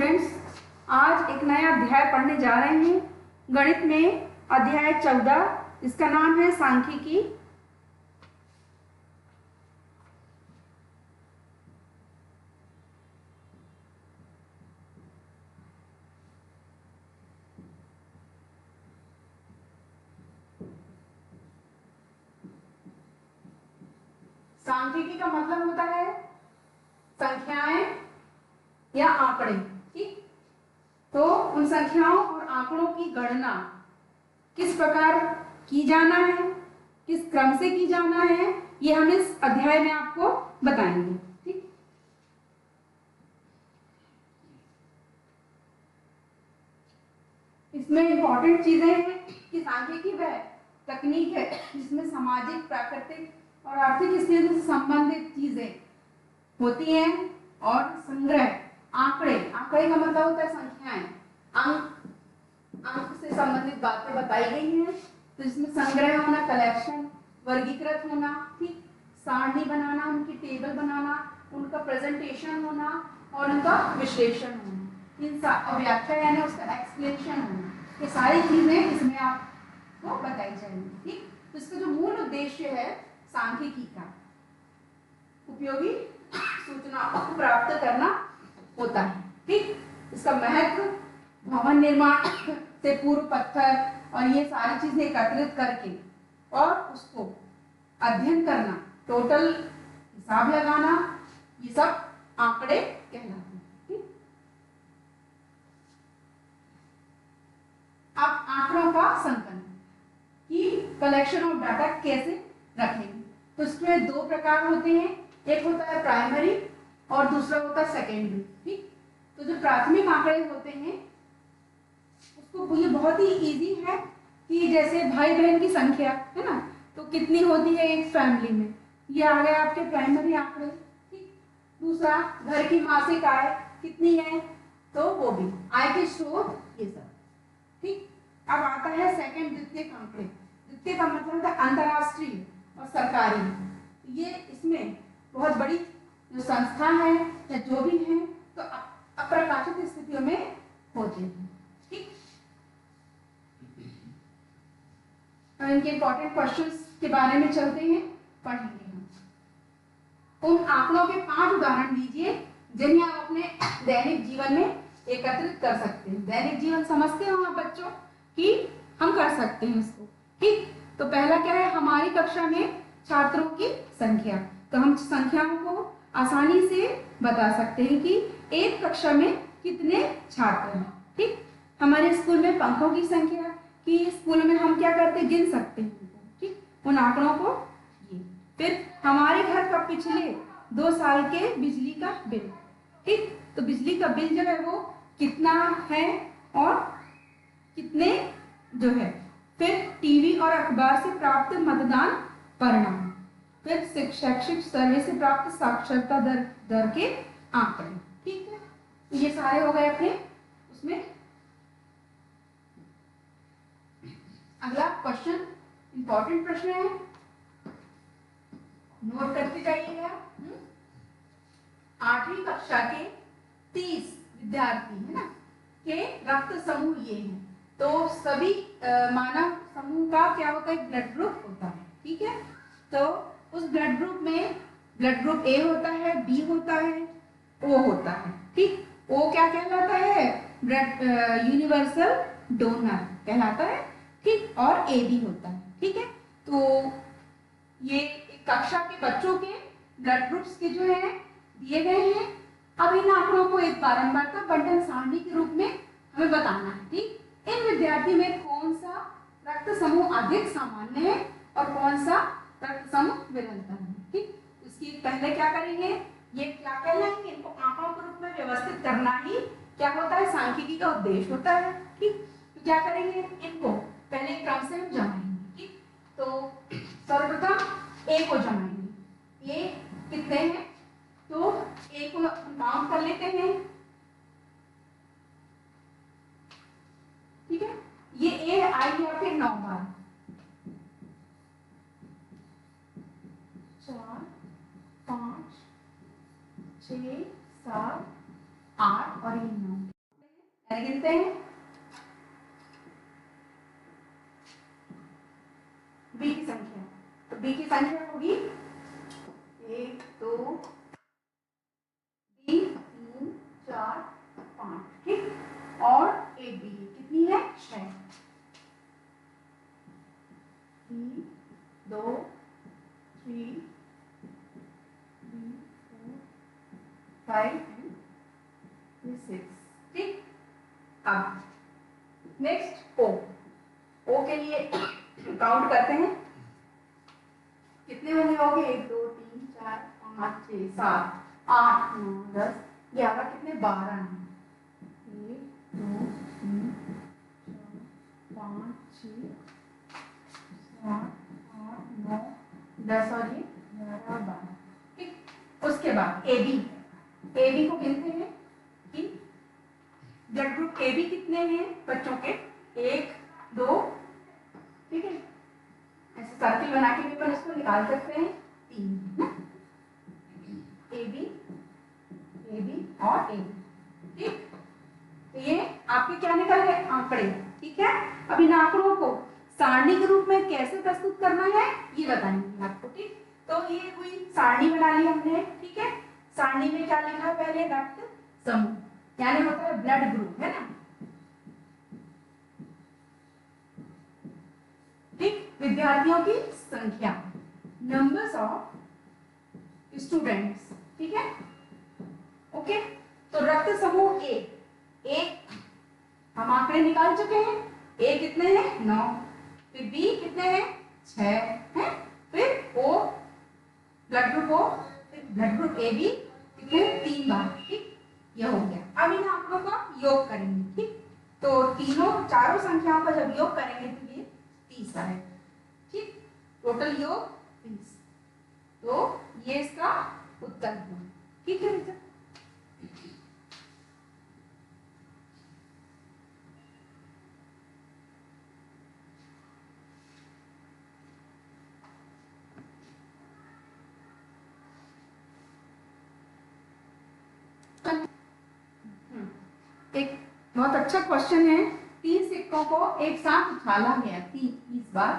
Students, आज एक नया अध्याय पढ़ने जा रहे हैं। गणित में अध्याय 14, इसका नाम है सांख्यिकी। सांख्यिकी का मतलब होता है संख्याएं या आंकड़े। ठीक, तो उन संख्याओं और आंकड़ों की गणना किस प्रकार की जाना है, किस क्रम से की जाना है, ये हम इस अध्याय में आपको बताएंगे। ठीक, इसमें इंपॉर्टेंट चीजें हैं कि सांख्यिकी वह तकनीक है जिसमें सामाजिक, प्राकृतिक और आर्थिक स्थिति से संबंधित चीजें होती हैं और संग्रह आंकड़े का मतलब होता है संख्याएं, अंक से संबंधित बातें बताई गई हैं। तो इसमें संग्रह होना, कलेक्शन, वर्गीकृत होना, ठीक, सारणी बनाना, उनकी टेबल बनाना, उनका प्रेजेंटेशन होना और उनका विश्लेषण होना, इन व्याख्या यानी उसका एक्सप्लेनेशन होना, ये सारी चीजें इसमें आपको बताई जाएंगी। ठीक, तो इसका जो मूल उद्देश्य है सांख्यिकी का उपयोगी सूचनाओं को प्राप्त करना होता है। ठीक, इसका महत्व भवन निर्माण से पूर्व पत्थर और ये सारी चीजें एकत्रित करके और उसको अध्ययन करना, टोटल हिसाब लगाना, ये सब आंकड़े कहलाते हैं। ठीक, अब आंकड़ों का संकलन कि कलेक्शन ऑफ डाटा कैसे रखेंगे, तो इसमें दो प्रकार होते हैं, एक होता है प्राइमरी और दूसरा होता है सेकेंडरी। ठीक, तो जो प्राथमिक आंकड़े होते हैं उसको ये बहुत ही इजी है कि जैसे भाई बहन की संख्या है ना, तो कितनी होती है एक फैमिली में, ये आ गए आपके प्राइमरी आंकड़े। ठीक, दूसरा घर की मासिक आय कितनी है, तो वो भी आय के स्रोत, ये सब। ठीक, अब आता है सेकंड, द्वितीयक आंकड़े। द्वितीय का मतलब होता है अंतरराष्ट्रीय और सरकारी, ये इसमें बहुत बड़ी जो संस्था है या जो भी है तो अप्रकाशित स्थितियों में होते हैं। ठीक, अब इनके इंपॉर्टेंट क्वेश्चंस के बारे में चलते हैं, पढ़ेंगे हम। उन आंकड़ों के 5 उदाहरण दीजिए जिन्हें आप अपने दैनिक जीवन में एकत्रित कर सकते हैं। दैनिक जीवन समझते हो आप बच्चों कि हम कर सकते हैं इसको। ठीक, तो पहला क्या है, हमारी कक्षा में छात्रों की संख्या, तो हम संख्याओं को आसानी से बता सकते हैं कि एक कक्षा में कितने छात्र हैं। ठीक, हमारे स्कूल में पंखों की संख्या कि स्कूल में हम क्या करते हैं, गिन सकते हैं। ठीक, उन आंकड़ों को ये। फिर हमारे घर का पिछले 2 साल के बिजली का बिल। ठीक, तो बिजली का बिल जो है वो कितना है और कितने जो है। फिर टीवी और अखबार से प्राप्त मतदान परिणाम, फिर शैक्षिक सर्वे से प्राप्त साक्षरता दर के आंकड़े। ठीक है, तो ये सारे हो गए अपने उसमें। अगला क्वेश्चन इंपॉर्टेंट प्रश्न है, नोट करते जाइएगा। 8वीं कक्षा के 30 विद्यार्थी है ना के रक्त समूह ये हैं, तो सभी मानव समूह का क्या होता है, ब्लड ग्रुप होता है। ठीक है, तो उस ब्लड ग्रुप में ब्लड ग्रुप ए होता है, बी होता है, ओ होता है। ठीक, ओ क्या कहलाता है, ब्लड यूनिवर्सल डोनर कहलाता है। ठीक, और ए बी होता है। ठीक है, तो ये एक कक्षा के बच्चों के ब्लड ग्रुप्स के जो है दिए गए हैं। अब इन आंकड़ों को एक बारंबारता बंटन सारणी के रूप में हमें बताना है। ठीक, इन विद्यार्थी में कौन सा रक्त समूह अधिक सामान्य है और कौन सा रक्त समूह विरलता है। ठीक, इसकी पहले क्या करेंगे, ये क्या कहलाएंगे, इनको आंकड़ों के रूप में व्यवस्थित करना ही क्या होता है, सांख्यिकी का उद्देश्य होता है। ठीक, तो क्या करेंगे, इनको पहले क्रम से हम जमाएंगे। ठीक, तो सर्वप्रथम ए को जमाएंगे। ये कितने हैं, तो ए को काउंट कर लेते हैं। ठीक है, ये ए आई या फिर 9 बार, 4 5 6 7 8 और ये 9। गिनते हैं। बी की संख्या, तो बी की संख्या होगी 1 2 3 4 5, ठीक। और ए बी कितनी है 6, 3 2 3 4 5 एंड 6, ठीक। अब नेक्स्ट ओ के लिए काउंट करते हैं, कितने होंगे 1 2 3 4 5 6 7 8 9 10 11, कितने 12 हैं। 1 2 3 4 5 6 7 8 9 10 और ये 11 12, ठीक। उसके बाद ए बी को गिनते हैं कि ब्लड ग्रुप ए बी कितने हैं बच्चों के, 1 2, ठीक है। ऐसे सर्किल बना के भी अपन इसको निकाल सकते हैं, 3 ए बी और ए बी, ठीक। तो ये आपके क्या निकल गए आंकड़े, ठीक है। अब इन आंकड़ों को सारणी के रूप में कैसे प्रस्तुत करना है ये बताएंगे आपको, ठीक। तो ये हुई सारणी बना ली हमने, ठीक है। सारणी में क्या लिखा है पहले, रक्त समूह यानी होता है ब्लड ग्रुप, है ना, ठीक। विद्यार्थियों की संख्या, नंबर्स ऑफ स्टूडेंट्स, ठीक है, ओके। तो रक्त समूह ए हम आंकड़े निकाल चुके हैं, ए कितने हैं 9, फिर बी कितने हैं 6 हैं, फिर ओ ब्लड ग्रुप ओ, फिर ब्लड ग्रुप ए बी कितने 3 बार, ठीक। यह हो गया। अब इन आंकड़ों का योग करेंगे, ठीक। तो चारों संख्याओं का जब योग करेंगे तो ये 30 आएगा, ठीक। टोटल योग 30, तो ये इसका उत्तर है, ठीक है बेटा। एक बहुत अच्छा क्वेश्चन है, 3 सिक्कों को एक साथ उछाला गया 30 बार,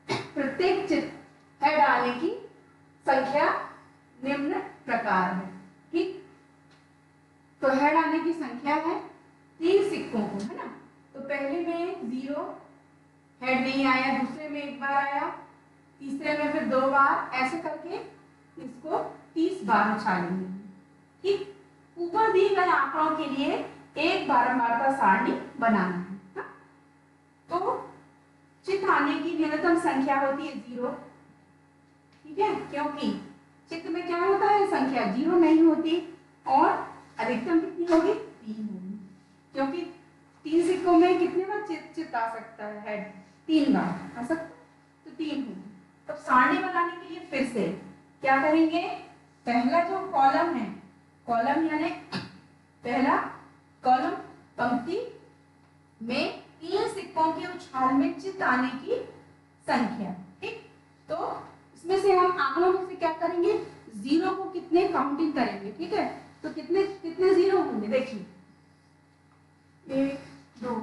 प्रत्येक चित्र है डालने की संख्या निम्न प्रकार है, ठीक। तो हेड आने की संख्या है 3 सिक्कों को, है ना। तो पहले में 0 हेड नहीं आया, दूसरे में 1 बार आया, तीसरे में फिर 2 बार, ऐसे करके इसको 30 बार उछालेंगे, ठीक। ऊपर दिए गए आंकड़ों के लिए एक बारंबारता सारणी बनाना है, हा? तो चित्र आने की न्यूनतम संख्या होती है 0, ठीक है, क्योंकि चित्र में क्या होता है संख्या 0 नहीं होती, और अधिकतम कितनी होगी 3 होगी, क्योंकि 3 सिक्कों में कितने बार चित्र आ सकता है, हेड 3 बार आ सकता है, तो 3 होगी। तो सारणी बनाने के लिए फिर से क्या करेंगे, पहला जो कॉलम है, कॉलम यानी पहला कॉलम पंक्ति में 3 सिक्कों के उछाल में चित्त आने की संख्या, ठीक। तो इसमें से हम आंकड़ों में से क्या करेंगे, 0 को कितने काउंटिंग करेंगे, ठीक है। तो कितने कितने 0 होंगे, देखिए 1 2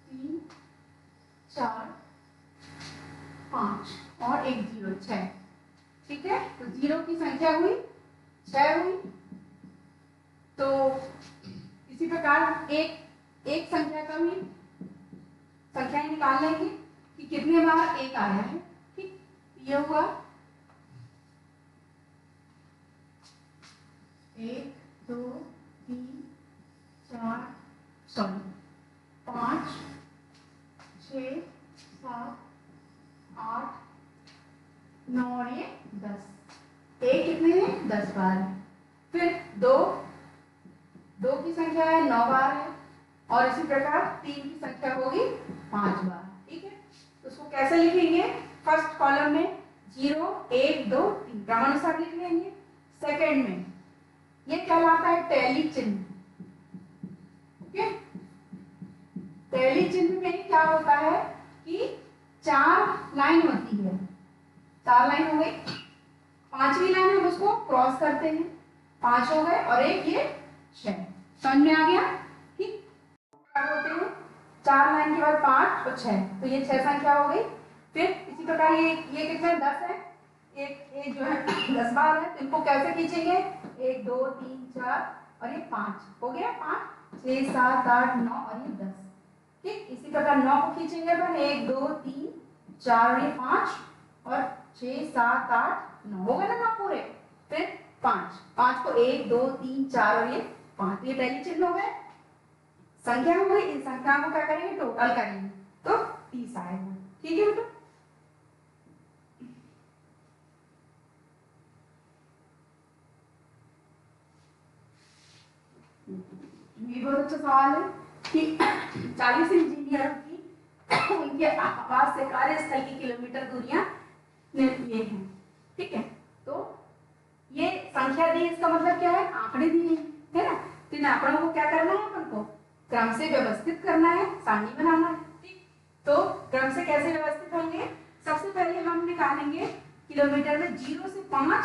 3 4 5 और 1 0 6, ठीक है। तो 0 की संख्या हुई 6 हुई। तो इसी प्रकार एक संख्या का भी संख्या निकाल लेंगे कि कितने बार 1 आया है, ठीक। ये हुआ 1 2 3 4 5 6 7 8 9 और ये 10, एक कितने हैं 10 बार है। फिर 2 की संख्या है 9 बार है, और इसी प्रकार 3 की संख्या होगी 5 बार, ठीक है। तो उसको कैसे लिखेंगे, फर्स्ट कॉलम में 0 1 2 3 क्रमानुसार लिख लेंगे। सेकंड में ये कहलाता है टैली चिन्ह, ओके। टैली चिन्ह में क्या होता है कि 4 लाइन होती है, 4 लाइन हो गई, 5वीं लाइन हम उसको क्रॉस करते हैं, 5 हो गए और एक ये 6, समझ में आ गया, ठीक। 4 लाइन के बाद 5 और 6, तो ये 6 संख्या हो गई। फिर इसी प्रकार ये कितने 10 है, एक जो है 10 बार है, तो इनको कैसे खींचेंगे, 1 2 3 4 और ये 5 हो गया, 5 6 7 8 9 और ये 10। ठीक, इसी प्रकार 9 को खींचेंगे अपन, 1 2 3 4 और ये 5 और 6 7 8 9 हो गए ना 9 पूरे। फिर 5 को 1 2 3 4 और ये 5, ये पहली चिन्ह हो गए, संख्या हो गई। इन संख्याओं को क्या करेंगे, टोटल करेंगे तो 30 आएगा। ठीक है बेटा, ये बहुत अच्छा सवाल है कि 40 इंजीनियरों की उनके आवास से कार्यस्थल की किलोमीटर दूरियां ये हैं। ठीक है, तो ये संख्या दी, इसका मतलब क्या है, आंकड़े दिए है ना, तो इन आंकड़ों को क्या करना है, अपन को क्रम से व्यवस्थित करना है, सारणी बनाना है। ठीक, तो क्रम से कैसे व्यवस्थित होंगे, सबसे पहले हम निकालेंगे किलोमीटर में 0 से 5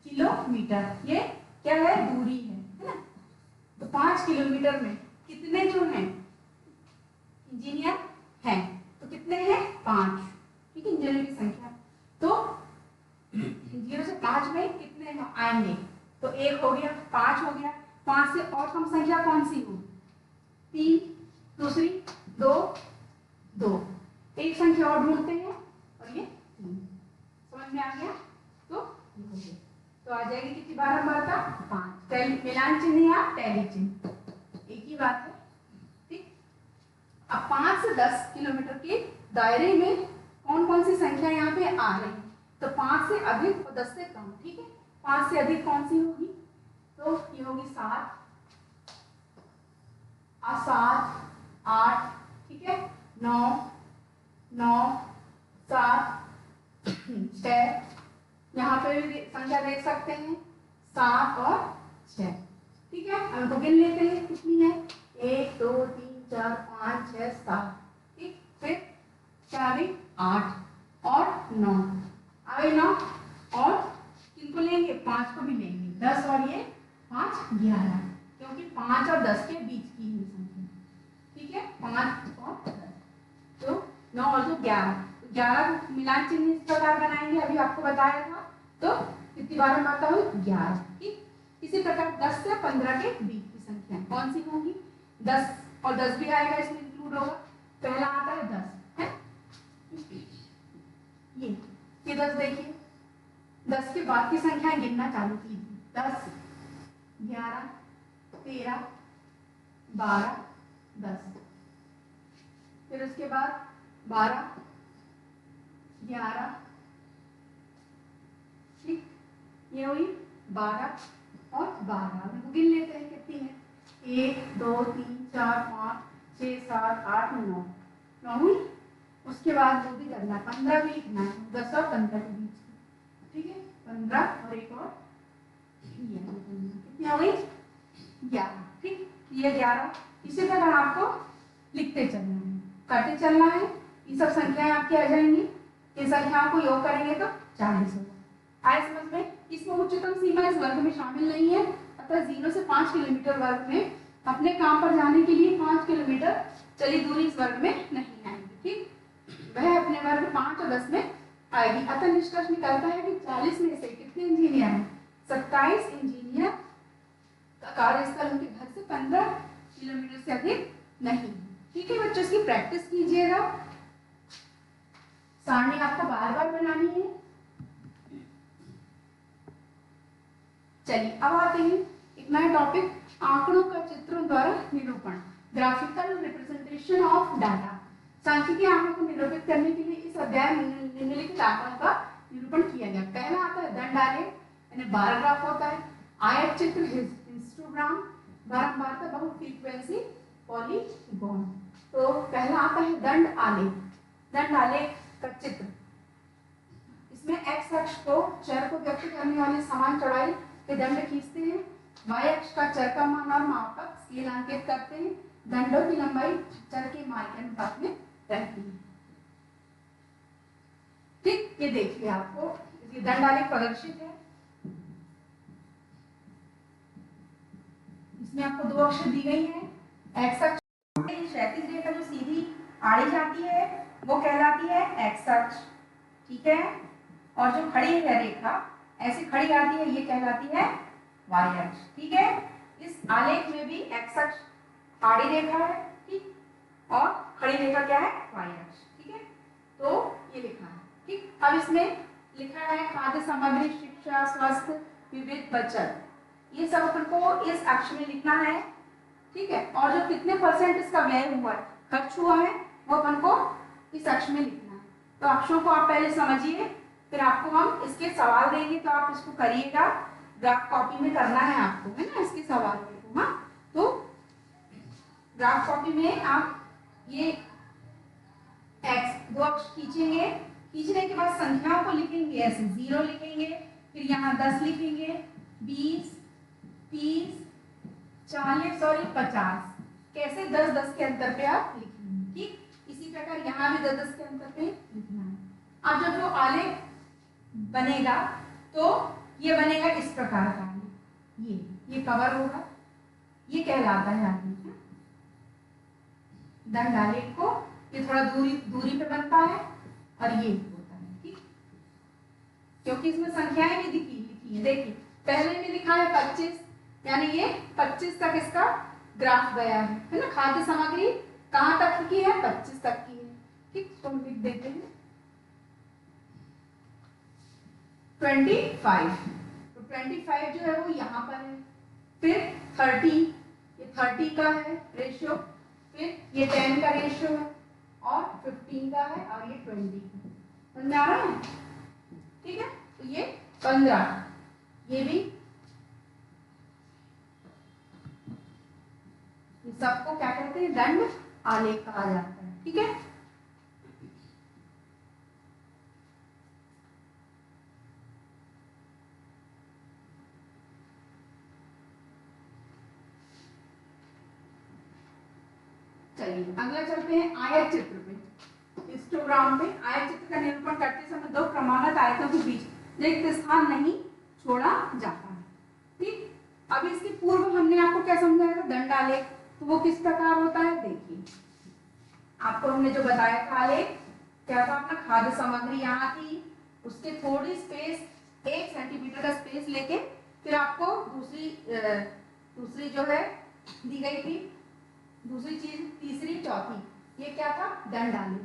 किलोमीटर, ये क्या है, दूरी है ना। तो 5 किलोमीटर में कितने जो हैं इंजीनियर हैं, तो कितने हैं, 5। ठीक है, इंजीनियर की संख्या, तो 0 से 5 में कितने आएंगे, तो 1 हो गया, 5 हो गया, 5 से और कम संख्या कौन सी हो, 3, दूसरी 2 2, एक संख्या और ढूंढते हैं और ये 3, समझ में आ गया, तो ये हो गया, तो आ जाएगी कितनी बारंबारता, 5। मिलान चिन्ह या टैली चिन्ह एक ही बात है। ठीक, अब 5 से 10 किलोमीटर के दायरे में कौन कौन सी संख्या यहाँ पे आ रही है, तो 5 से अधिक और 10 से कम। ठीक है, 5 से अधिक कौन सी होगी, तो ये होगी 7 7 8, ठीक है, 9 9 7 6, यहाँ पे भी संख्या देख सकते हैं 7 और 6। ठीक है, अब इनको गिन लेते हैं कितनी है, 1 2 3 4 5 6 7। ठीक, फिर क्या आ गई, 8 और 9 आ गई 9, और किनको लेंगे, 5 को भी लेंगे, 10 और ये 5 11, क्योंकि 5 और 10 के बीच की ही संख्या। ठीक है, 5 और 10, तो 9 और 2 11, 11 मिलान चिन्ह इस प्रकार बनाएंगे, अभी आपको बताया था, तो कितनी बारंबारता हुई, 11। ठीक, इसी प्रकार 10 से 15 के बीच की संख्या कौन सी होगी, 10 और 10 भी आएगा, इसमें इंक्लूड होगा, पहला आता है 10 है, ये 10 देखिए, 10 के बाद की संख्या गिनना चालू कीजिए, 10 11 13 12 10, फिर उसके बाद 12 11, ठीक, ये हुई 12 और 12, गिन लेते हैं कितनी है, 1 2 3 4 5 6 7 8 9 9 हुई। उसके बाद वो भी करना है, 15 भी लिखना है, 10 और 15 के बीच की। ठीक है, 15 और एक और कितनी हो गई, 11। ठीक, ये 11, इसी तरह आपको लिखते चलना है, काटते चलना है, ये सब संख्याएं आपकी आ जाएंगी, इन संख्याओं को योग करेंगे तो 40 होगा। आए समझ में, इसमें उच्चतम सीमा इस वर्ग में शामिल नहीं है, अतः 0 से 5 किलोमीटर वर्ग में अपने काम पर जाने के लिए 5 किलोमीटर चली दूरी इस वर्ग में नहीं आएगी। ठीक, वह अपने वर्ग 5 और 10 में आएगी। अतः निष्कर्ष निकलता है कि 40 में से कितने इंजीनियर हैं, 27 इंजीनियर का कार्यस्थल उनके घर से 15 किलोमीटर से अधिक नहीं। ठीक है बच्चों, इसकी प्रैक्टिस कीजिएगा, सारणी आपको बार बार बनानी है। चलिए अब आते हैं एक नया टॉपिक, आंकड़ों का चित्रों द्वारा निरूपण, ग्राफिकल रिप्रेजेंटेशन ऑफ डाटा। सांख्यिकीय आंकड़ों को निरूपित करने के लिए इस अध्याय में निम्नलिखित आंकड़ों का निरूपण किया गया। पहला आता है दंड आलेख, यानी बार ग्राफ होता है, आयत चित्र, हिस्टोग्राम, बारंबारता, बहु फ्रीक्वेंसी, पॉलीगॉन। तो पहला आता है दंड आलेख। दंड आलेख का चित्र, इसमें एक्स अक्ष को चर को व्यक्त करने वाले समान चौड़ाई के दंड खींचते हैं, वाई अक्ष का चर का मान और मापक स्केल अंकित करते हैं, दंडों की लंबाई चर के मान के अनुपात में रहती है। ठीक, ये देखिए आपको ये दंड आलेख प्रदर्शित है, इसमें आपको दो अक्ष दी गई है, एक्स अक्ष क्षैतिज रेखा आड़ी जाती है वो कहलाती है एक्स अक्ष, ठीक है। और जो खड़ी है रेखा ऐसे खड़ी आती है ये कहलाती है वाई अक्ष, ठीक है। इस आलेख में भी एक्स अक्ष आड़ी रेखा है, ठीक, और खड़ी रेखा क्या है, वाई अक्ष, ठीक है। तो ये लिखा है, ठीक। अब इसमें लिखा है खाद्य सामग्री, शिक्षा, स्वास्थ्य, विविध, बचत, ये सब अपन को इस अक्ष में लिखना है, ठीक है। और जो कितने परसेंट इसका व्यय हुआ है, खर्च हुआ है, वो अपन को इस अक्ष में लिखना है। तो अक्षों को आप पहले समझिए, फिर आपको हम इसके सवाल देंगे तो आप इसको करिएगा, ग्राफ कॉपी में करना है आपको, है ना, इसके सवाल को। हाँ, तो ग्राफ कॉपी में आप ये एक्स दो अक्ष खींचेंगे, खींचने के बाद संख्याओं को लिखेंगे, ऐसे 0 लिखेंगे, फिर यहाँ 10 लिखेंगे, 20, 30, 40 और 50, कैसे 10-10 के अंतर पे आप लिखेंगे, ठीक। इसी प्रकार यहाँ भी 10-10 के अंतर पे लिखना है। अब जब जो आलेख बनेगा तो ये बनेगा इस प्रकार का, ये कवर होगा, ये कहलाता है आलेख। दंड आलेख को ये थोड़ा दूरी पे बनता है और ये होता है, ठीक, क्योंकि इसमें संख्याएं भी लिखी है। देखिए पहले में लिखा है 25, यानी ये 25 तक इसका ग्राफ गया है ना। खाद्य सामग्री कहाँ तक की है, 25 तक की है, ठीक। तो हम लिख देते हैं 25, तो 25 जो है वो यहाँ पर है। फिर 30, ये 30 का है रेशियो, फिर ये 10 का रेशियो है, और 15 का है, और ये 20 का। समझ में आ रहा है, ठीक है। तो ये 15, ये भी, ये सबको क्या कहते हैं, दंड आलेख कहा जाता है, ठीक है। चलिए अगला चलते हैं आयत चित्र पे, हिस्टोग्राम पे। आयत चित्र का निरूपण करते समय दो क्रमागत आयतों के बीच रिक्त स्थान नहीं छोड़ा जाता है, ठीक। अब इसके पूर्व हमने आपको क्या समझाया था, दंड आलेख, तो वो किस प्रकार होता है, देखिए आपको हमने जो बताया था आलेख क्या था, अपना खाद्य सामग्री यहाँ थी, उसके थोड़ी स्पेस 1 सेंटीमीटर का स्पेस लेके फिर आपको दूसरी जो है दी गई थी, दूसरी चीज, तीसरी, चौथी, ये क्या था, दंड आलेख।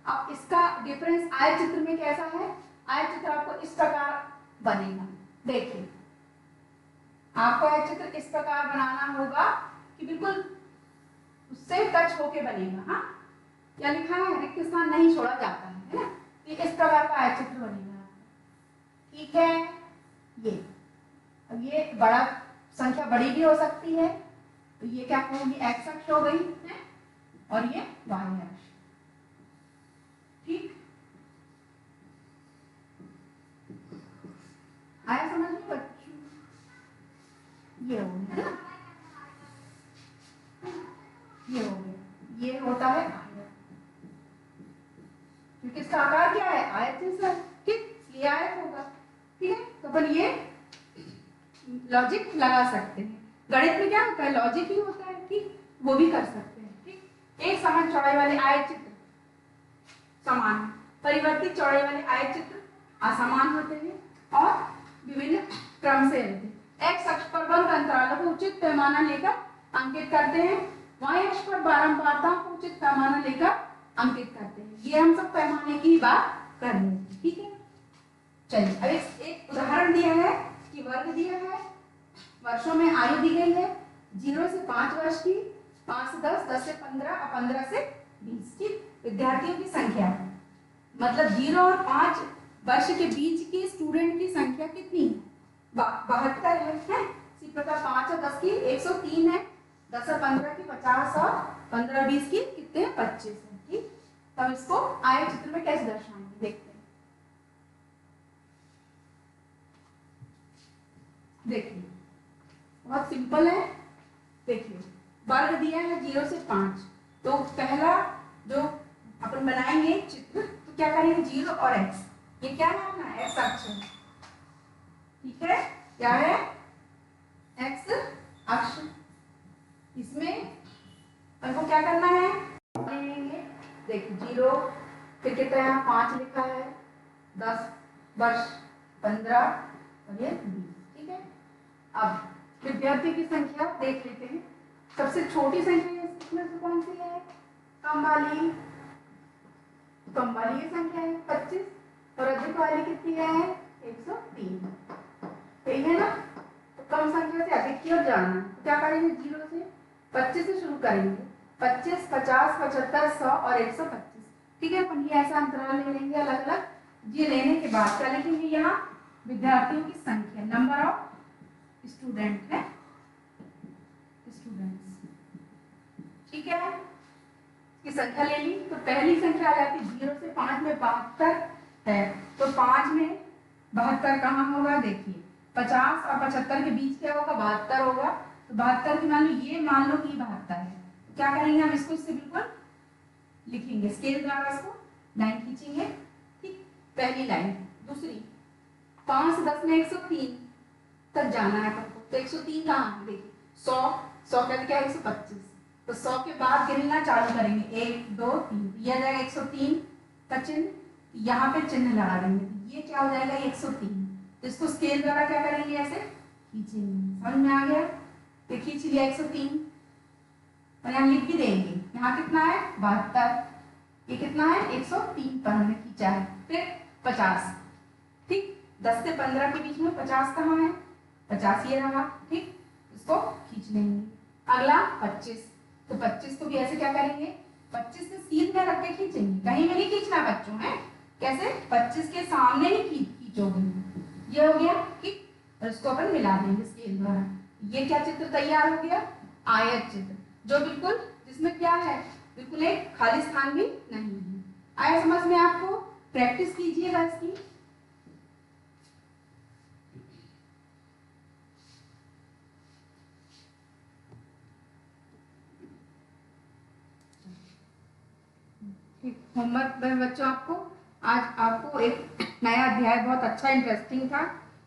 अब इसका डिफरेंस आयत चित्र में कैसा है, आयत चित्र आपको इस प्रकार बनेगा। देखिए आपको आयत चित्र इस प्रकार बनाना होगा कि बिल्कुल उससे टच होके बनेगा। हाँ, क्या लिखा है, रिक्त स्थान नहीं छोड़ा जाता है ना। ये इस प्रकार का आयत चित्र बनेगा, ठीक है। ये अब ये बड़ा संख्या बड़ी भी हो सकती है, तो ये क्या होगी, एक्स अक्ष हो गई है, और ये वाई अक्ष, ठीक। आया समझ में बच्चों, ये हो गया, ये हो गया, ये होता है आयत, क्योंकि इसका आकार क्या है, आयत जैसा, ठीक, ये आयत होगा, ठीक है। तो अपन ये लॉजिक लगा सकते हैं। गणित में क्या होता है, लॉजिक ही होता है, ठीक, वो भी कर सकते हैं, ठीक। एक समान चौड़ाई वाले आयत चित्र समान, परिवर्तित चौड़ाई वाले आयत चित्र असमान होते हैं और विभिन्न क्रम से रहते हैं। एक्स अक्ष पर बंद अंतरालों को उचित पैमाना लेकर अंकित करते हैं, वाई अक्ष पर बारंबारता को उचित पैमाना लेकर अंकित करते हैं। ये हम सब पैमाने की बात कर रहे हैं, ठीक है। चलिए अब एक उदाहरण दिया है कि वर्ग दिया है, वर्षों में आयु दी गई है, 0 से 5 वर्ष की, 5 से 10, 10 से 15 और 15 से 20 की विद्यार्थियों की संख्या है। मतलब 0 और 5 वर्ष के बीच की स्टूडेंट की संख्या कितनी है, 72 है। इसी प्रकार 5 और 10 की 103 है, 10 और 15 की 50 और 15-20 की कितने 25 है, ठीक। तब इसको आयत चित्र में कैसे दर्शाएंगे, देखते हैं। देखिए बहुत सिंपल है, देखिए वर्ग दिया है 0 से 5, तो पहला जो अपन बनाएंगे चित्र, तो क्या करेंगे, 0 और x, ये क्या है अपना x अक्ष है, ठीक है, क्या है, x अक्ष। इसमें अपन को क्या करना है, देखिए देखिए 0, फिर कितना यहाँ 5 लिखा है, 10 वर्ष, 15 और ये 20। ठीक है, अब विद्यार्थी की संख्या देख लेते हैं। सबसे छोटी संख्या इसमें से कौन सी है? कम वाली ये संख्या है 25 और अधिक वाली कितनी है? 103। सही है ना? तो कम संख्या से अधिक की ओर जाना, क्या करेंगे? 0 से 25 से शुरू करेंगे, 25, 50, 75, 100 और 125। ठीक है, अपन ये ऐसा अंतराल ले लेंगे अलग अलग। ये लेने के बाद क्या लिखेंगे? यहाँ विद्यार्थियों की संख्या, नंबर ऑफ स्टूडेंट है, स्टूडेंट्स। ठीक है, की संख्या ले ली तो पहली संख्या आ जाती 0 से 5 में 72 है, तो 5 में 72 कहाँ होगा? देखिए 50 और 75 के बीच क्या होगा? 72 होगा। तो 72 की मान लो ये 72 है, तो क्या करेंगे हम? इसको इससे बिल्कुल लिखेंगे, स्केल द्वारा इसको लाइन खींचेंगे। ठीक, पहली लाइन। दूसरी 5 से 10 में 103 तक जाना है आपको, तो 103 कहाँ है? देखिए 100 का क्या है? 125। तो 100 के बाद गिनना चालू करेंगे, 1 2 3, यह जाएगा 103 का चिन्ह, यहाँ पे चिन्ह लगा देंगे, ये क्या हो जाएगा? 103। तो इसको स्केल द्वारा क्या करेंगे? ऐसे खींचेंगे। समझ में आ गया? तो खींच लिया 103 और यहाँ लिख भी देंगे, यहाँ कितना है? 72। ये कितना है? 103 पर हमने खींचा है। फिर 50। ठीक, 10 से 15 के बीच में 50 कहाँ है? 50 ये रहा। ठीक, इसको खींच लेंगे। अगला 25, तो 25 को भी ऐसे क्या करेंगे? 25 से सीध में रख के खींचेंगे, कहीं में नहीं खींचना बच्चों है। कैसे? 25 के सामने ही खींचोगे। ये हो गया। ठीक, और इसको अपन मिला देंगे स्केल द्वारा। ये क्या चित्र तैयार हो गया? आयत चित्र, जो बिल्कुल जिसमें क्या है? बिल्कुल एक खाली स्थान भी नहीं है। आया समझ में आपको? प्रैक्टिस कीजिएगा इसकी। होमवर्क में बच्चों आपको आज आपको एक नया अध्याय, बहुत अच्छा इंटरेस्टिंग था,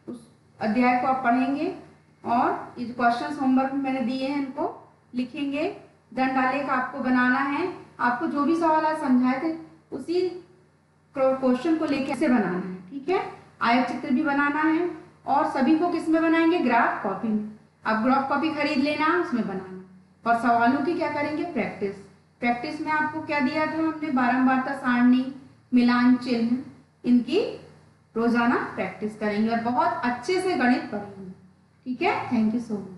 उस अध्याय को आप पढ़ेंगे और ये क्वेश्चंस होमवर्क में मैंने दिए हैं इनको लिखेंगे। दंड आलेख आपको बनाना है। आपको जो भी सवाल आज समझाए थे उसी क्वेश्चन को लेकर से बनाना है। ठीक है, आयत चित्र भी बनाना है और सभी को किस में बनाएंगे? ग्राफ कॉपी में। आप ग्राफ कॉपी खरीद लेना, उसमें बनाना और सवालों की क्या करेंगे? प्रैक्टिस में आपको क्या दिया था हमने? बारंबारता सारणी, मिलान चिन्ह, इनकी रोजाना प्रैक्टिस करेंगे और बहुत अच्छे से गणित पढ़ेंगे। ठीक है, थैंक यू सो मच।